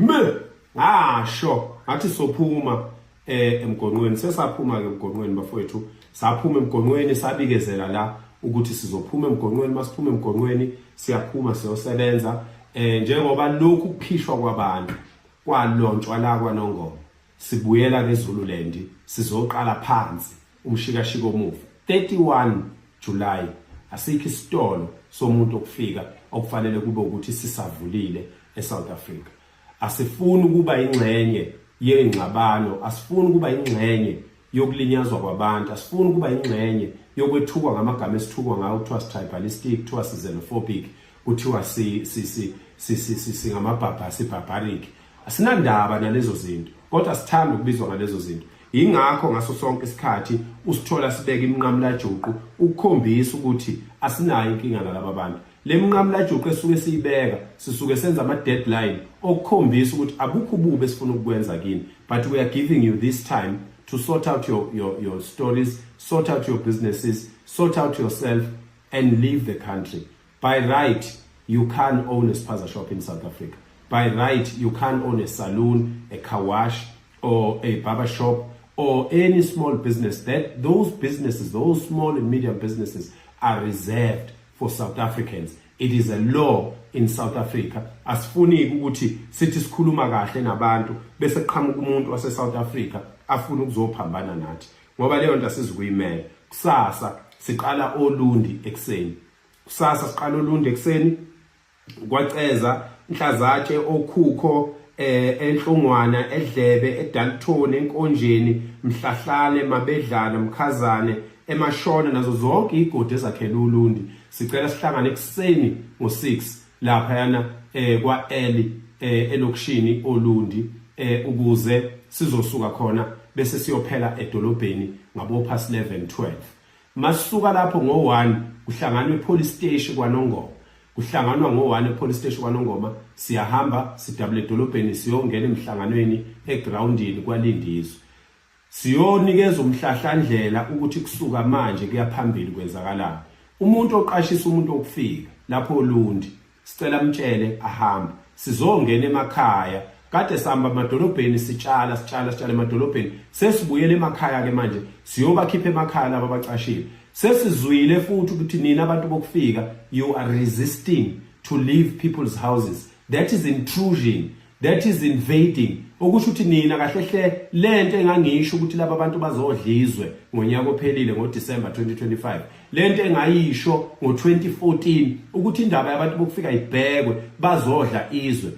ngasho ngathi sophuma emgonqweni. Sesaphuma ke emgonqweni bafowethu, saphuma emgonqweni sabikezela la ukuthi sizophuma emgonqweni. Masiphuma emgonqweni siyaphuma siyosebenza njengoba lokhu kuphishwa kwabantu kwalontshwa la kwaNongoma. Sibuyela ke eZululand sizoqala phansi umshikashiko omuva 31 July. Asikho isitolo somuntu okufika okufanele kube ukuthi sisavulile eSouth Africa. Asifuni ukuba ingxenye yengxabano, asifuni ukuba ingxenye yokulinyazwa kwabantu, asifuni ukuba ingxenye yokwethukwa ngamagama esithukwa ngawo kuthiwa tribalistic, kuthiwa xenophobic, kuthiwa ngamabhabha sibarbaric. Asinandaba nalezo zinto, kodwa sithanda ukubizwa ngalezo zinto. Ingakho ngaso sonke isikhathi usithola sibeka iminqamula juqu ukukhombisa ukuthi asinayo inkinga nalabo bantu. Le minqamula juqu esuke siyibeka sisuke senza ama deadline okukhombisa ukuthi abukho ubube esifuna ukwenza kini, but we are giving you this time to sort out your stories, sort out your businesses, sort out yourself and leave the country. By right, you can't own a spaza shop in South Africa. By right, you can't own a saloon, a car wash, or a barber shop, or any small business. Those businesses, those small and medium businesses are reserved for South Africans. It is a law in South Africa. Asifuni ukuthi sithi sikhuluma kahle nabantu bese qhamuka umuntu wase South Africa afuna ukuzophambana nathi. Ngoba leyo nto asizukuyimela. Kusasa siqala olundi ekseni. Kusasa siqala olundi ekseni kwaceza Mhlazatshe okhukho enhlongwana eDlebe eDalton enkonjeni Mhlahlane Mabedlana Mkhazane eMashona nazo zonke igodi ezakhela uLundi. Sicela sihlangane ekseni ngo6 lapha yana kwa Eli elokishini oLundi ukuze sizosuka khona bese siyophela edolobheni ngabo past 11:12. Masuka lapho ngo1 kuhlanganwe police station kwaNongoma. Kuhlanganwa ngo1 police station kwaNongoma, siyahamba sidabule edolobheni siyongena emhlanganweni egroundini kwaLindizwe. Siyonikeza umhlahlandlela ukuthi kusuka manje kuyaphambili kwenzakalayo. Umuntu oqashisa umuntu okufika lapho oLundi sicela mtshele ahamba. Sizongena emakhaya. Kade sihamba emadolobheni sitshala emadolobheni. Sesibuyele emakhaya ke manje siyobakhipha emakhaya laba abacashile. Sesizwile futhi ukuthi nina abantu bokufika you are resisting to leave people's houses. That is intrusion. That is invading. Okusho ukuthi nina kahlehle lento engangisho ukuthi laba abantu bazodlizwe ngonyaka ophelile ngoDecember 2025. Lento engayisho ngo2014 ukuthi indaba yabantu bokufika ibhekwe bazodla izwe.